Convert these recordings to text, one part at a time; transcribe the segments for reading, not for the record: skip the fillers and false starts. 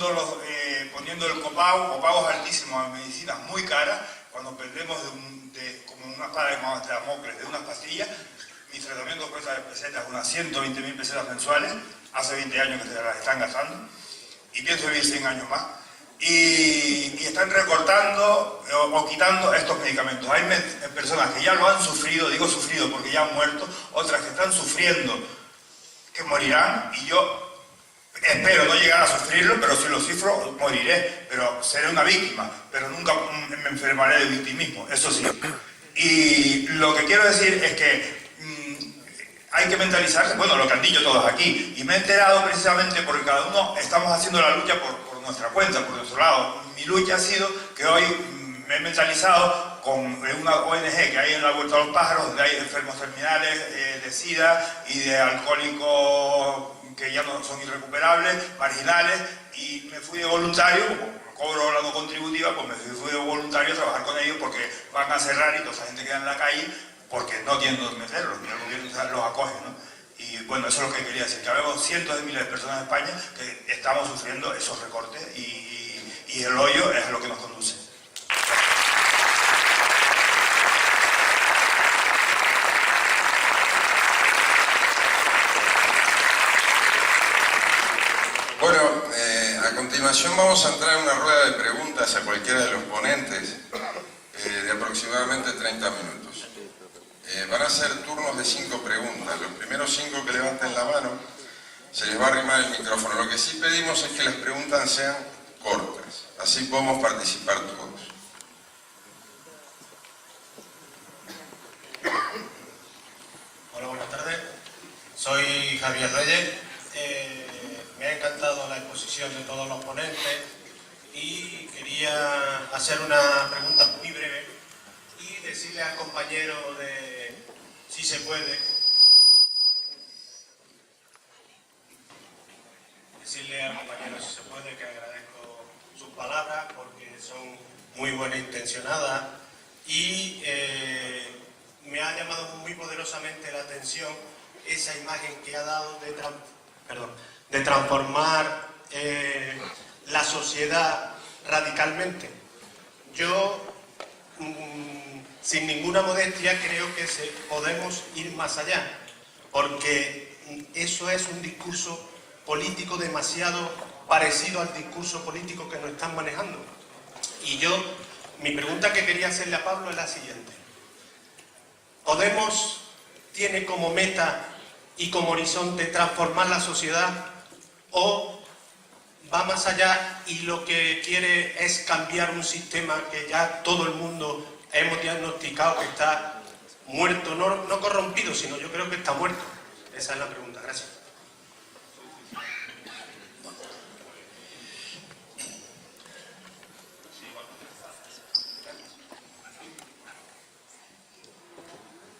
luego poniendo el copagos altísimos a medicinas muy caras, cuando perdemos como una espada de Damocles de unas pastillas. Mis tratamientos cuestan pesetas, unas 120.000 pesetas mensuales, hace 20 años que se las están gastando, y pienso vivir 100 años más. Y están recortando o quitando estos medicamentos. Hay personas que ya lo han sufrido, digo sufrido porque ya han muerto, otras que están sufriendo, que morirán, y yo espero no llegar a sufrirlo, pero si lo sufro, moriré, pero seré una víctima, pero nunca me enfermaré de victimismo, eso sí. Y lo que quiero decir es que hay que mentalizarse, bueno, lo que han dicho todos aquí, y me he enterado precisamente porque cada uno estamos haciendo la lucha por nuestra cuenta, por nuestro lado. Mi lucha ha sido que hoy me he mentalizado con una ONG que hay en la Vuelta a los Pájaros, donde hay enfermos terminales de SIDA y de alcohólicos que ya no son irrecuperables, marginales, y me fui de voluntario, cobro la no contributiva, pues me fui de voluntario a trabajar con ellos porque van a cerrar y toda esa gente queda en la calle porque no tienen dónde meterlos, ni el gobierno los acoge, ¿no? Y bueno, eso es lo que quería decir, que habemos cientos de miles de personas en España que estamos sufriendo esos recortes y el hoyo es lo que nos conduce. Bueno, a continuación vamos a entrar en una rueda de preguntas a cualquiera de los ponentes de aproximadamente 30 minutos. Van a ser turnos de 5 preguntas. Los primeros 5 que levanten la mano se les va a arrimar el micrófono. Lo que sí pedimos es que las preguntas sean cortas, así podemos participar todos. Hola, buenas tardes. Soy Javier Reyes. Me ha encantado la exposición de todos los ponentes y quería hacer una pregunta muy breve y decirle al compañero si se puede, que agradezco sus palabras porque son muy buenas intencionadas y me ha llamado muy poderosamente la atención esa imagen que ha dado de transformar la sociedad radicalmente. Yo, sin ninguna modestia, creo que podemos ir más allá, porque eso es un discurso político demasiado parecido al discurso político que nos están manejando. Y mi pregunta que quería hacerle a Pablo es la siguiente. ¿Podemos tiene como meta y como horizonte transformar la sociedad o va más allá y lo que quiere es cambiar un sistema que ya todo el mundo hemos diagnosticado que está muerto, no corrompido, sino yo creo que está muerto? Esa es la pregunta. Gracias.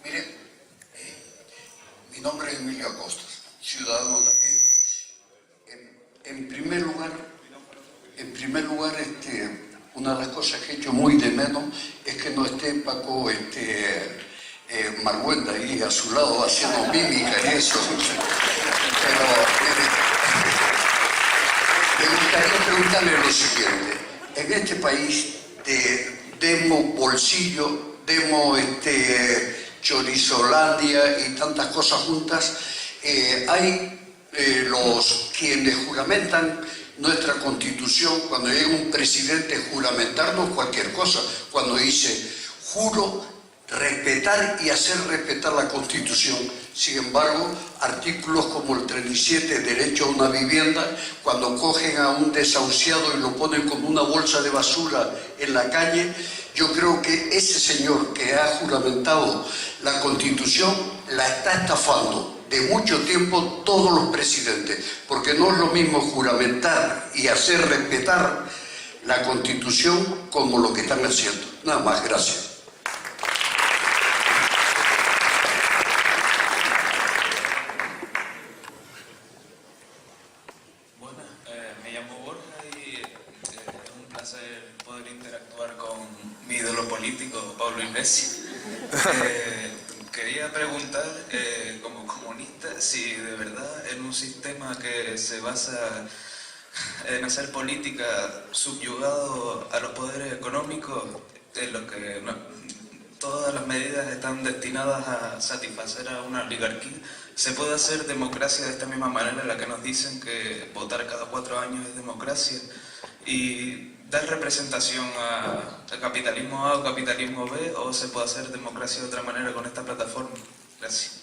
Mire, mi nombre es Emilio Acosta, ciudadano de aquí. En primer lugar, una de las cosas que he hecho muy de menos es que no esté Paco Marguenda ahí a su lado haciendo mímica y eso. Pero me gustaría preguntarle lo siguiente. En este país demos bolsillo, demos chorizolandia y tantas cosas juntas, hay los quienes juramentan nuestra Constitución. Cuando llega un presidente juramentarnos cualquier cosa, cuando dice juro respetar y hacer respetar la Constitución. Sin embargo, artículos como el 37, derecho a una vivienda, cuando cogen a un desahuciado y lo ponen como una bolsa de basura en la calle, yo creo que ese señor que ha juramentado la Constitución la está estafando de mucho tiempo todos los presidentes, porque no es lo mismo juramentar y hacer respetar la Constitución como lo que están haciendo. Nada más, gracias. Buenas, me llamo Borja y es un placer poder interactuar con mi ídolo político, Pablo Iglesias. Quería preguntar, como comunista, si de verdad en un sistema que se basa en hacer política subyugado a los poderes económicos, en lo que todas las medidas están destinadas a satisfacer a una oligarquía. ¿Se puede hacer democracia de esta misma manera en la que nos dicen que votar cada 4 años es democracia? ¿Y dar representación a capitalismo A o capitalismo B? ¿O se puede hacer democracia de otra manera con esta plataforma? Gracias.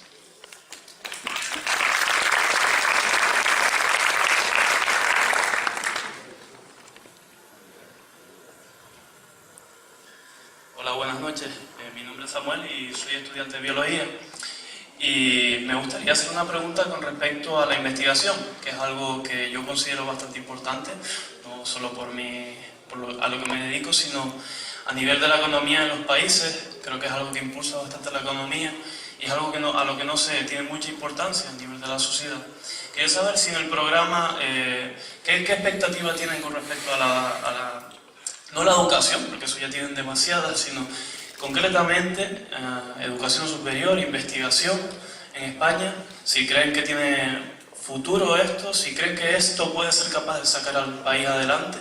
Hola, buenas noches. Mi nombre es Samuel y soy estudiante de biología. Y me gustaría hacer una pregunta con respecto a la investigación, que es algo que yo considero bastante importante, no solo a lo que me dedico, sino a nivel de la economía en los países. Creo que es algo que impulsa bastante la economía y es algo que a lo que no se tiene mucha importancia a nivel de la sociedad. Quería saber si en el programa, ¿qué expectativas tienen con respecto a no la educación, porque eso ya tienen demasiadas, sino concretamente educación superior, investigación en España, si creen que tiene futuro esto, si creen que esto puede ser capaz de sacar al país adelante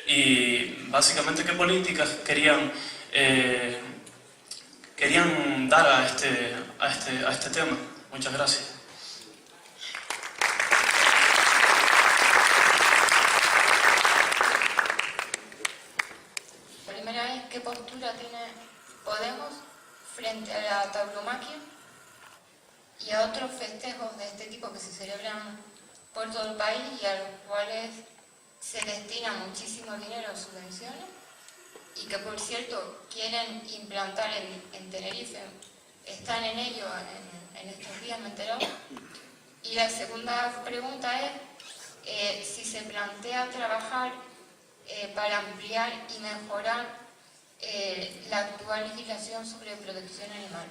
y básicamente qué políticas querían dar a este tema. Muchas gracias. ¿Qué postura tiene Podemos frente a la tauromaquia y a otros festejos de este tipo que se celebran por todo el país y a los cuales se destina muchísimo dinero en subvenciones y que, por cierto, quieren implantar en Tenerife? Están en ello en estos días, me he enterado. Y la segunda pregunta es si se plantea trabajar para ampliar y mejorar la actual legislación sobre protección animal.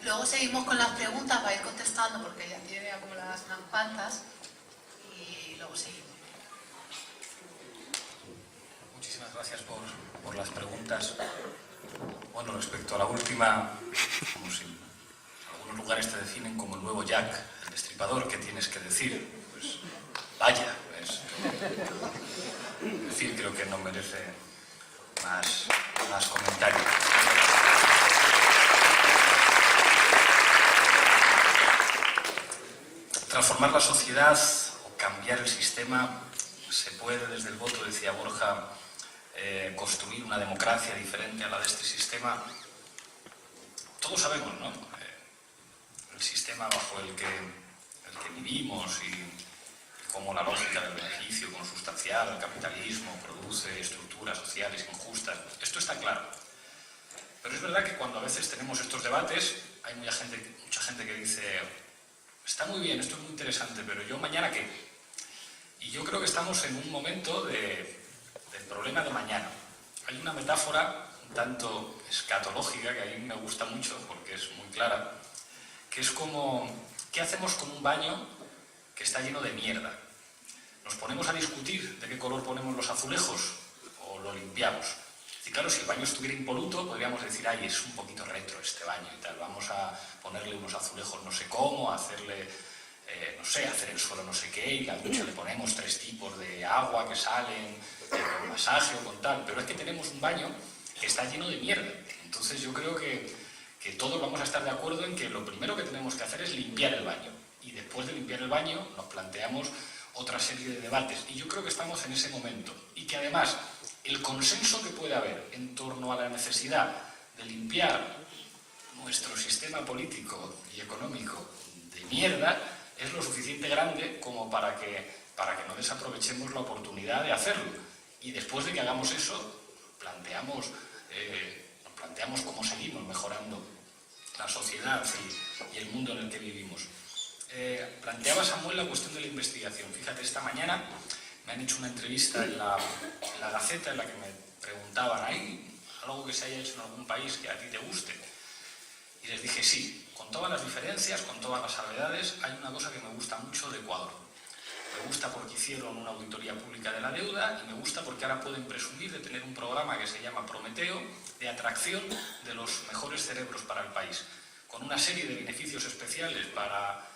Luego seguimos con las preguntas para ir contestando porque ya tiene acumuladas unas cuantas y luego seguimos. Muchísimas gracias por las preguntas. Bueno, respecto a la última, como si en algunos lugares te definen como el nuevo Jack, el destripador, ¿qué tienes que decir? Pues vaya, es decir, creo que no merece más comentarios. Transformar la sociedad o cambiar el sistema se puede, desde el voto, decía Borja, construir una democracia diferente a la de este sistema. Todos sabemos, ¿no? El sistema bajo el que vivimos y cómo la lógica del beneficio consustancial, el capitalismo, produce estructuras sociales injustas. Esto está claro. Pero es verdad que cuando a veces tenemos estos debates, hay mucha gente que dice: está muy bien, esto es muy interesante, pero ¿yo mañana qué? Y yo creo que estamos en un momento del problema de mañana. Hay una metáfora un tanto escatológica que a mí me gusta mucho porque es muy clara, que es como: ¿qué hacemos con un baño que está lleno de mierda? ¿Nos ponemos a discutir de qué color ponemos los azulejos o lo limpiamos? Y claro, si el baño estuviera impoluto, podríamos decir: ay, es un poquito retro este baño y tal, vamos a ponerle unos azulejos no sé cómo, hacerle, no sé, hacer el suelo no sé qué, y a la ducha le ponemos 3 tipos de agua que salen, con masaje o con tal. Pero es que tenemos un baño que está lleno de mierda. Entonces yo creo que todos vamos a estar de acuerdo en que lo primero que tenemos que hacer es limpiar el baño. Y después de limpiar el baño nos planteamos otra serie de debates. Y yo creo que estamos en ese momento. Y que además el consenso que puede haber en torno a la necesidad de limpiar nuestro sistema político y económico de mierda es lo suficiente grande como para que no desaprovechemos la oportunidad de hacerlo. Y después de que hagamos eso, nos planteamos cómo seguimos mejorando la sociedad y el mundo en el que vivimos. Planteaba Samuel la cuestión de la investigación. Fíjate, esta mañana me han hecho una entrevista en la Gaceta en la que me preguntaban: ¿hay algo que se haya hecho en algún país que a ti te guste? Y les dije sí, con todas las diferencias, con todas las salvedades. Hay una cosa que me gusta mucho de Ecuador. Me gusta porque hicieron una auditoría pública de la deuda y me gusta porque ahora pueden presumir de tener un programa que se llama Prometeo, de atracción de los mejores cerebros para el país. con una serie de beneficios especiales para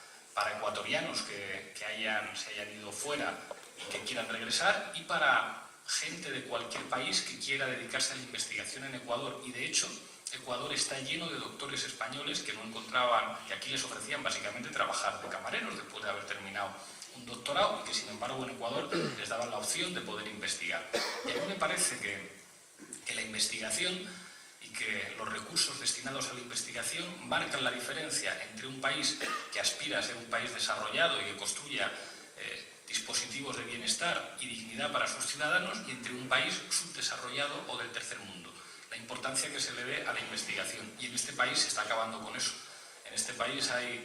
ecuatorianos que se hayan ido fuera y que quieran regresar, y para gente de cualquier país que quiera dedicarse a la investigación en Ecuador. Y de hecho, Ecuador está lleno de doctores españoles que no encontraban, que aquí les ofrecían básicamente trabajar de camareros después de haber terminado un doctorado, y que sin embargo en Ecuador les daban la opción de poder investigar. Y a mí me parece que la investigación y que los recursos destinados a la investigación marcan la diferencia entre un país que aspira a ser un país desarrollado y que construya dispositivos de bienestar y dignidad para sus ciudadanos, y entre un país subdesarrollado o del tercer mundo. La importancia que se le dé a la investigación, y en este país se está acabando con eso. En este país hay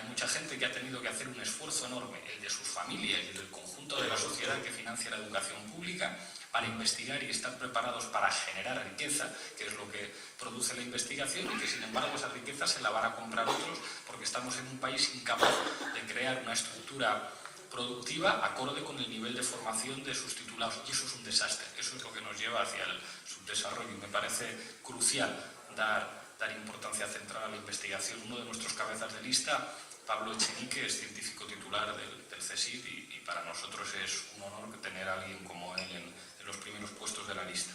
mucha gente que ha tenido que hacer un esfuerzo enorme, el de sus familias y del conjunto de la sociedad que financia la educación pública, para investigar y estar preparados para generar riqueza, que es lo que produce la investigación, y que sin embargo esa riqueza se la van a comprar otros, porque estamos en un país incapaz de crear una estructura productiva acorde con el nivel de formación de sus titulados, y eso es un desastre. Eso es lo que nos lleva hacia el subdesarrollo, y me parece crucial dar importancia central a la investigación. Uno de nuestros cabezas de lista, Pablo Echenique, es científico titular del CSIC, y para nosotros es un honor tener a alguien como él en los primeros puestos de la lista.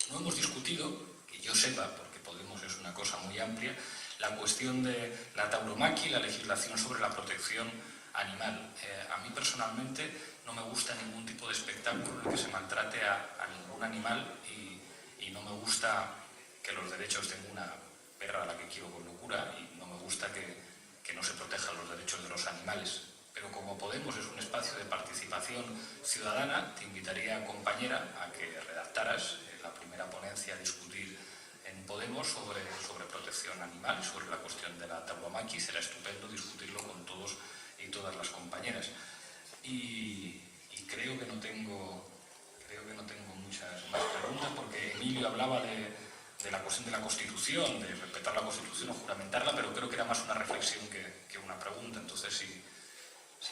No hemos discutido, que yo sepa, porque Podemos es una cosa muy amplia, la cuestión de la tauromaquia y la legislación sobre la protección animal. A mí personalmente no me gusta ningún tipo de espectáculo en el que se maltrate a ningún animal, y no me gusta que los derechos, tengo una perra a la que quiero con locura, y no me gusta que no se protejan los derechos de los animales. Pero como Podemos es un espacio de participación ciudadana, te invitaría, compañera, a que redactaras la primera ponencia a discutir en Podemos sobre protección animal, sobre la cuestión de la tauromaquia, y será estupendo discutirlo con todos y todas las compañeras. Y creo que no tengo muchas más preguntas, porque Emilio hablaba de la cuestión de la Constitución, de respetar la Constitución o juramentarla, pero creo que era más una reflexión que una pregunta. Entonces, si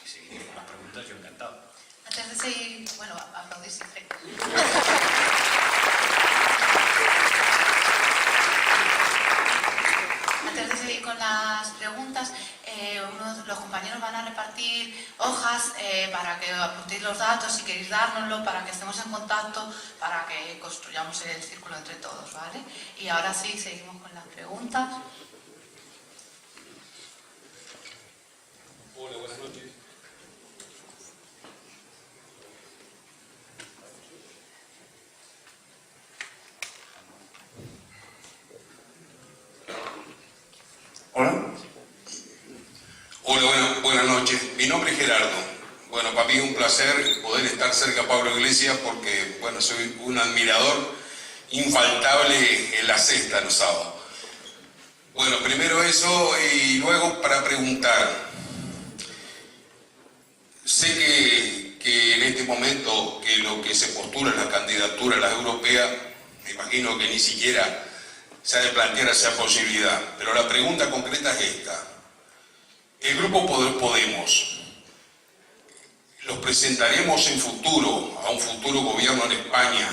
seguimos con las preguntas, yo encantado. Antes de seguir, bueno, aplaudir siempre. Antes de seguir con las preguntas, los compañeros van a repartir hojas para que apuntéis los datos, si queréis dárnoslo, para que estemos en contacto, para que construyamos el círculo entre todos, ¿vale? Y ahora sí, seguimos con las preguntas. Hola, buenas noches. Hola, buenas noches. Mi nombre es Gerardo. Bueno, para mí es un placer poder estar cerca de Pablo Iglesias, porque, bueno, soy un admirador infaltable en la cesta los sábados. Bueno, primero eso, y luego para preguntar. Sé que en este momento que lo que se postula en la candidatura a las europeas, me imagino que ni siquiera se ha de plantear esa posibilidad. Pero la pregunta concreta es esta. El Grupo Podemos, ¿los presentaremos en futuro, a un futuro gobierno en España,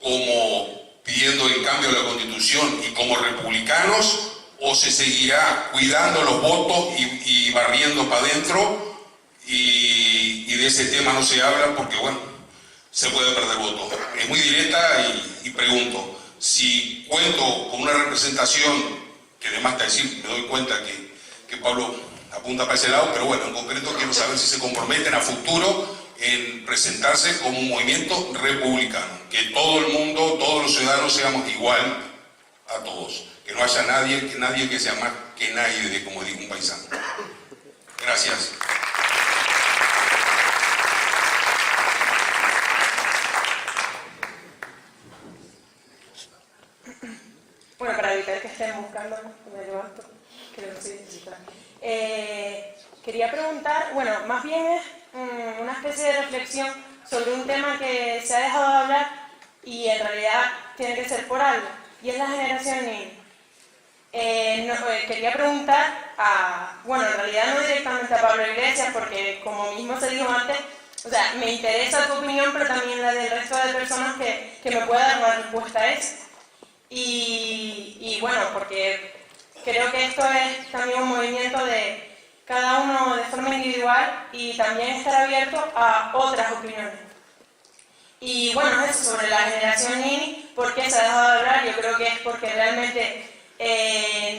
como pidiendo el cambio de la Constitución y como republicanos, o se seguirá cuidando los votos y barriendo para adentro, y de ese tema no se habla porque, bueno, se puede perder votos? Es muy directa y pregunto, si cuento con una representación, que además te decir, me doy cuenta que Pablo apunta para ese lado, pero bueno, en concreto quiero saber si se comprometen a futuro en presentarse como un movimiento republicano, que todo el mundo, todos los ciudadanos seamos igual a todos, que no haya nadie que sea más que nadie, como dijo un paisano. Gracias. Bueno, para evitar que estén buscando, me levanto, que lo estoy necesitando. Quería preguntar, bueno, más bien es una especie de reflexión sobre un tema que se ha dejado de hablar y en realidad tiene que ser por algo, y es la generación niña. Quería preguntar bueno, en realidad no directamente a Pablo Iglesias, porque como mismo se dijo antes, o sea, me interesa tu opinión, pero también la del resto de personas que me pueda dar una respuesta a eso. Y bueno, porque creo que esto es también un movimiento de cada uno de forma individual y también estar abierto a otras opiniones. Y bueno, eso sobre la generación Nini, ¿por qué se ha dejado de hablar? Yo creo que es porque realmente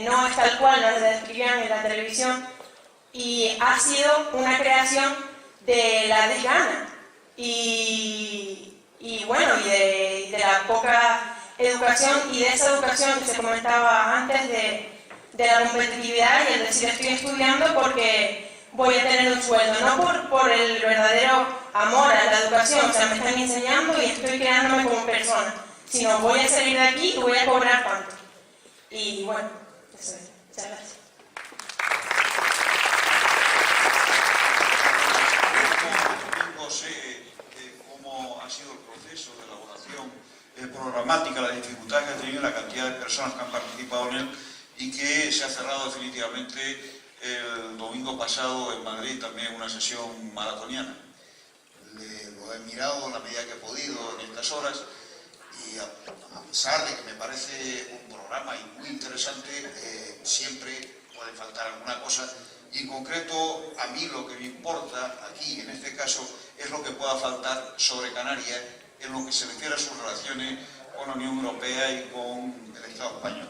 no es tal cual nos describían en la televisión y ha sido una creación de la desgana y bueno, y de la poca educación y de esa educación que se comentaba antes de la competitividad y el decir estoy estudiando porque voy a tener un sueldo, no por el verdadero amor a la educación, o sea, me están enseñando y estoy creándome como persona, sino voy a salir de aquí y voy a cobrar tanto. Y bueno, eso es. Muchas gracias. No sé cómo ha sido el proceso de elaboración programática, la dificultad que ha tenido la cantidad de personas que han participado en él y que se ha cerrado definitivamente el domingo pasado en Madrid, también una sesión maratoniana. Lo he mirado en la medida que he podido en estas horas y a pesar de que me parece un programa muy interesante, siempre puede faltar alguna cosa y en concreto a mí lo que me importa aquí, en este caso, es lo que pueda faltar sobre Canarias en lo que se refiere a sus relaciones con la Unión Europea y con el Estado español.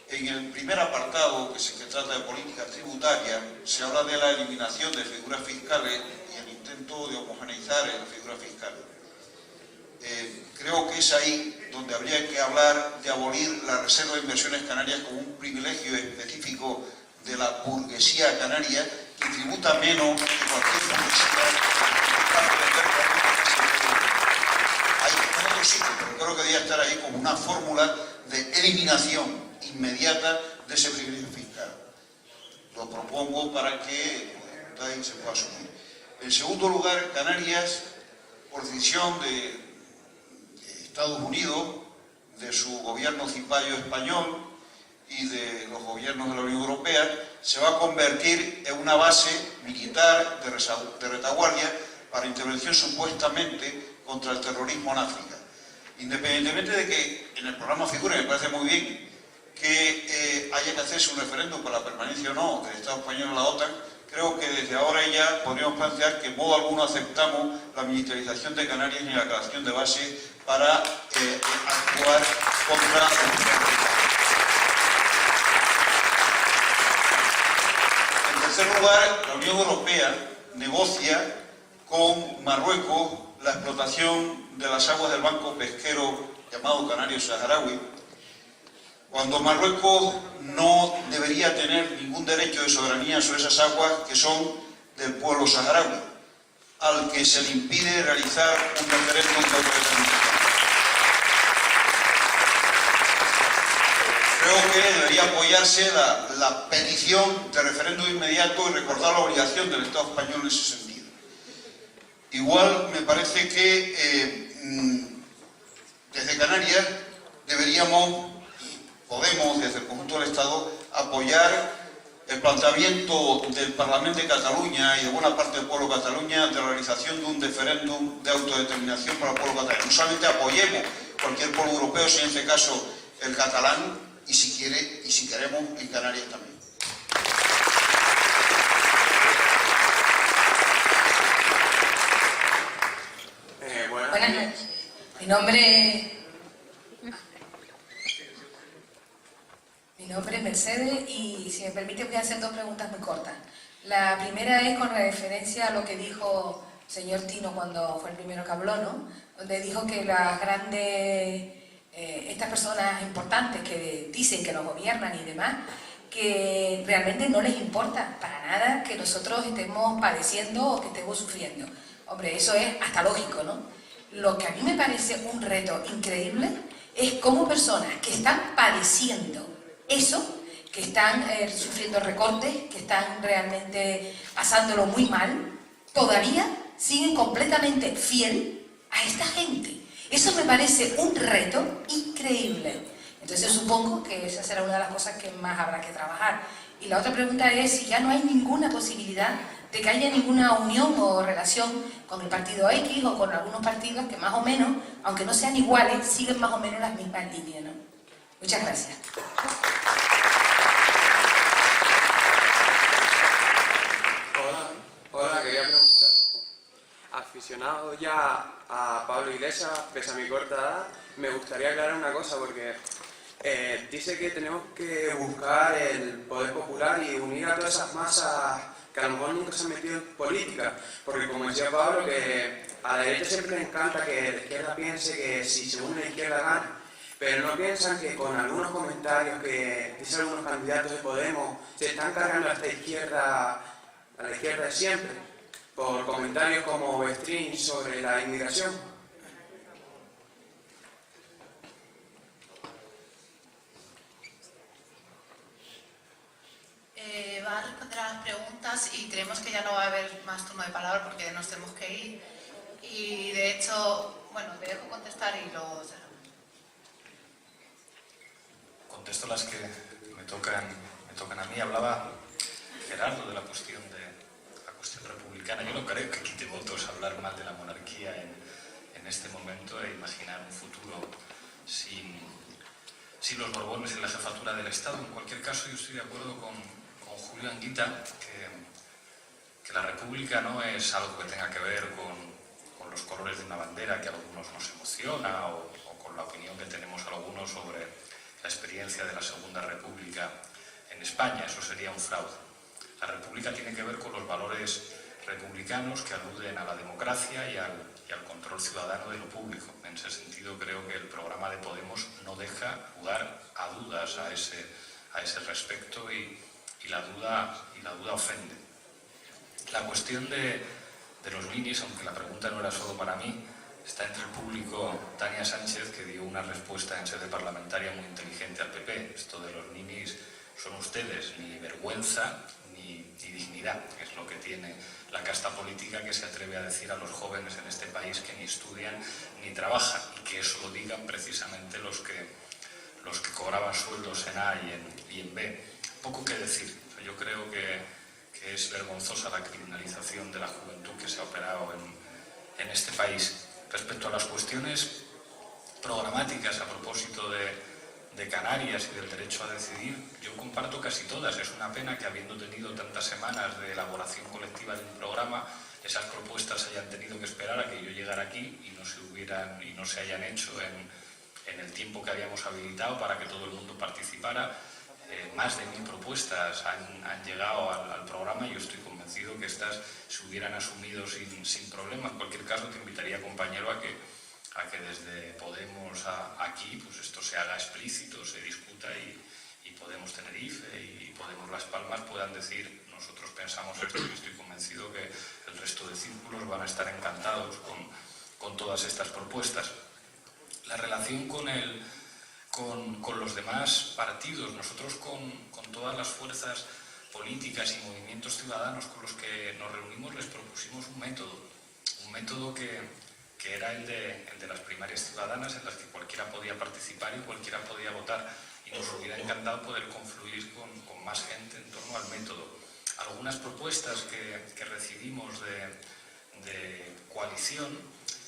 En el primer apartado, que trata de políticas tributarias, se habla de la eliminación de figuras fiscales y el intento de homogeneizar las figuras fiscales. Creo que es ahí donde habría que hablar de abolir la Reserva de Inversiones Canarias como un privilegio específico de la burguesía canaria que tributa menos que cualquier burguesía. Hay en otro sitio, pero creo que debería estar ahí como una fórmula de eliminación inmediata de ese privilegio fiscal. Lo propongo para que se pueda asumir. En segundo lugar, Canarias, por decisión de Estados Unidos, de su gobierno cipayo español y de los gobiernos de la Unión Europea, se va a convertir en una base militar de retaguardia para intervención supuestamente contra el terrorismo en África. Independientemente de que en el programa figure, me parece muy bien, que haya que hacerse un referéndum para la permanencia o no del Estado español en la OTAN, creo que desde ahora ya podríamos plantear que en modo alguno aceptamos la militarización de Canarias ni la creación de base para actuar contra el terrorismo. En tercer lugar, la Unión Europea negocia con Marruecos la explotación de las aguas del banco pesquero llamado Canario Saharaui, cuando Marruecos no debería tener ningún derecho de soberanía sobre esas aguas que son del pueblo saharaui, al que se le impide realizar un referéndum de autodeterminación. Creo que debería apoyarse la petición de referéndum inmediato y recordar la obligación del Estado español en ese sentido. Igual me parece que desde Canarias deberíamos, podemos desde el conjunto del Estado, apoyar el planteamiento del Parlamento de Cataluña y de buena parte del pueblo de Cataluña de la realización de un referéndum de autodeterminación para el pueblo catalán. No solamente apoyemos cualquier pueblo europeo, sino en este caso el catalán, y si quiere, y si queremos, en Canarias también. Buenas noches. Mi nombre es Mercedes y si me permite voy a hacer dos preguntas muy cortas. La primera es con referencia a lo que dijo el señor Tino cuando fue el primero que habló, ¿no? Donde dijo que las grandes, estas personas importantes que dicen que nos gobiernan y demás, que realmente no les importa para nada que nosotros estemos padeciendo o que estemos sufriendo. Hombre, eso es hasta lógico, ¿no? Lo que a mí me parece un reto increíble es cómo personas que están padeciendo eso, que están sufriendo recortes, que están realmente pasándolo muy mal, todavía siguen completamente fiel a esta gente. Eso me parece un reto increíble. Entonces supongo que esa será una de las cosas que más habrá que trabajar. Y la otra pregunta es si ya no hay ninguna posibilidad de que haya ninguna unión o relación con el partido X o con algunos partidos que más o menos, aunque no sean iguales, siguen más o menos las mismas líneas, ¿no? Muchas gracias. relacionado ya a Pablo Iglesias, pese a mi corta edad, me gustaría aclarar una cosa, porque dice que tenemos que buscar el poder popular y unir a todas esas masas que a lo mejor nunca se han metido en política, porque como decía Pablo, que a la derecha siempre le encanta que la izquierda piense que si se une la izquierda gana, pero no piensan que con algunos comentarios que dicen algunos candidatos de Podemos se están cargando a esta izquierda, a la izquierda de siempre, por comentarios como Bestrin sobre la inmigración. Va a responder a las preguntas y creemos que ya no va a haber más turno de palabra porque nos tenemos que ir. Y de hecho, bueno, te dejo contestar y luego cerramos. Contesto las que me tocan a mí. Hablaba Gerardo de la cuestión republicana. Yo no creo que quite votos hablar mal de la monarquía en este momento e imaginar un futuro sin los Borbones en la jefatura del Estado. En cualquier caso, yo estoy de acuerdo con Julio Anguita que la República no es algo que tenga que ver con los colores de una bandera que a algunos nos emociona o con la opinión que tenemos algunos sobre la experiencia de la Segunda República en España. Eso sería un fraude. La República tiene que ver con los valores republicanos que aluden a la democracia y al control ciudadano de lo público. En ese sentido, creo que el programa de Podemos no deja lugar a dudas a ese respecto y la duda ofende. La cuestión de los ninis, aunque la pregunta no era solo para mí, está entre el público Tania Sánchez, que dio una respuesta en sede parlamentaria muy inteligente al PP. Esto de los ninis son ustedes, ni vergüenza ni dignidad, que es lo que tiene la casta política que se atreve a decir a los jóvenes en este país que ni estudian ni trabajan, y que eso lo digan precisamente los que cobraban sueldos en A y en B. Poco que decir. Yo creo que es vergonzosa la criminalización de la juventud que se ha operado en este país. Respecto a las cuestiones programáticas a propósito de Canarias y del derecho a decidir, yo comparto casi todas. Es una pena que, habiendo tenido tantas semanas de elaboración colectiva de un programa, esas propuestas hayan tenido que esperar a que yo llegara aquí y no se hayan hecho en el tiempo que habíamos habilitado para que todo el mundo participara. Más de 1000 propuestas han llegado al programa y yo estoy convencido que estas se hubieran asumido sin problema. En cualquier caso, te invitaría, compañero, a que desde Podemos aquí pues esto se haga explícito, se discuta y Podemos Tenerife y Podemos Las Palmas puedan decir: nosotros pensamos esto, y estoy convencido que el resto de círculos van a estar encantados con todas estas propuestas. La relación con los demás partidos, nosotros con todas las fuerzas políticas y movimientos ciudadanos con los que nos reunimos les propusimos un método que era el de las primarias ciudadanas, en las que cualquiera podía participar y cualquiera podía votar, y nos hubiera encantado poder confluir con más gente en torno al método. Algunas propuestas que recibimos de coalición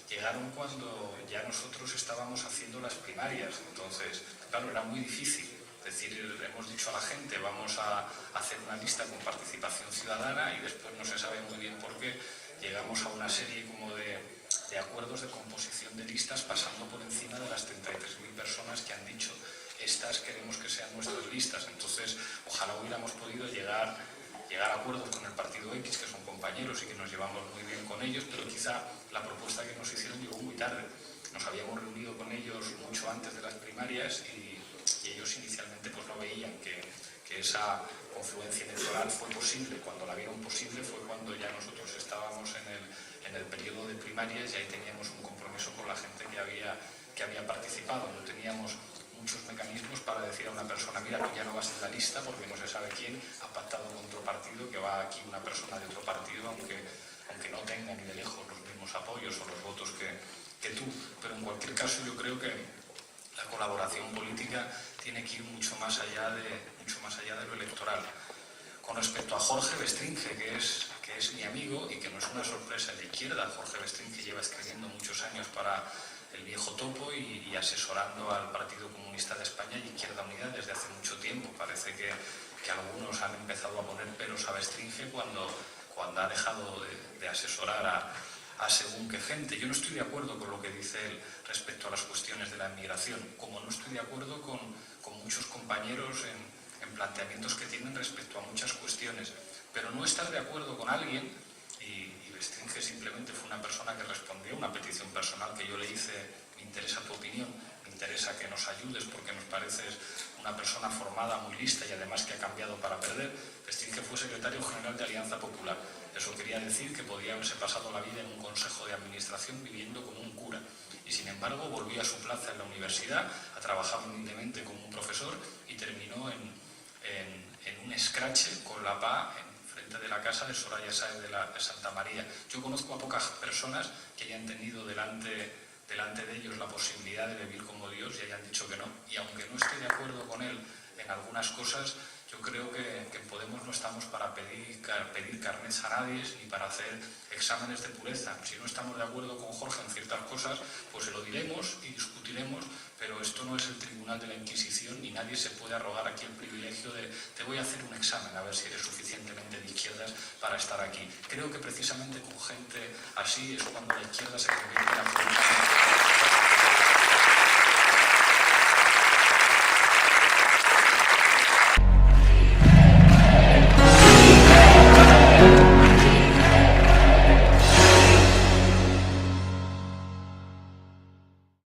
llegaron cuando ya nosotros estábamos haciendo las primarias. Entonces, claro, era muy difícil. Es decir, hemos dicho a la gente: vamos a hacer una lista con participación ciudadana, y después no se sabe muy bien por qué llegamos a una serie como de acuerdos de composición de listas, pasando por encima de las 33.000 personas que han dicho: estas queremos que sean nuestras listas. Entonces, ojalá hubiéramos podido llegar a acuerdos con el partido X, que son compañeros y que nos llevamos muy bien con ellos, pero quizá la propuesta que nos hicieron llegó muy tarde. Nos habíamos reunido con ellos mucho antes de las primarias y ellos inicialmente pues no veían que esa confluencia electoral fue posible. Cuando la vieron posible fue cuando ya nosotros estábamos en el periodo de primarias, y ahí teníamos un compromiso con la gente que había participado. No teníamos muchos mecanismos para decir a una persona: mira, tú ya no vas en la lista porque no se sabe quién ha pactado con otro partido, que va aquí una persona de otro partido, aunque no tenga ni de lejos los mismos apoyos o los votos que tú. Pero en cualquier caso, yo creo que la colaboración política tiene que ir mucho más allá de lo electoral. Con respecto a Jorge Bestringe, que es mi amigo y que no es una sorpresa en la izquierda, Jorge Bestringe lleva escribiendo muchos años para El Viejo Topo y asesorando al Partido Comunista de España y Izquierda Unida desde hace mucho tiempo. Parece que algunos han empezado a poner pelos a Bestringe cuando ha dejado de asesorar a según qué gente. Yo no estoy de acuerdo con lo que dice él respecto a las cuestiones de la inmigración, como no estoy de acuerdo con muchos compañeros en planteamientos que tienen respecto a muchas cuestiones. Pero no estar de acuerdo con alguien, y Bestringe simplemente fue una persona que respondió a una petición personal que yo le hice: me interesa tu opinión, me interesa que nos ayudes porque nos pareces una persona formada, muy lista y además que ha cambiado para perder. Bestringe fue secretario general de Alianza Popular. Eso quería decir que podía haberse pasado la vida en un consejo de administración viviendo como un cura. Y sin embargo volvió a su plaza en la universidad, ha trabajado humildemente como un profesor y terminó en un escrache con la PA frente de la casa de Soraya Sáez de Santa María. Yo conozco a pocas personas que hayan tenido delante de ellos la posibilidad de vivir como Dios y hayan dicho que no. Y aunque no esté de acuerdo con él en algunas cosas, yo creo que en Podemos no estamos para pedir carnets a nadie ni para hacer exámenes de pureza. Si no estamos de acuerdo con Jorge en ciertas cosas, pues se lo diremos y discutiremos, pero esto no es el tribunal de la Inquisición y nadie se puede arrogar aquí el privilegio de te voy a hacer un examen a ver si eres suficientemente de izquierdas para estar aquí. Creo que precisamente con gente así es cuando la izquierda se convierte en absolutamente...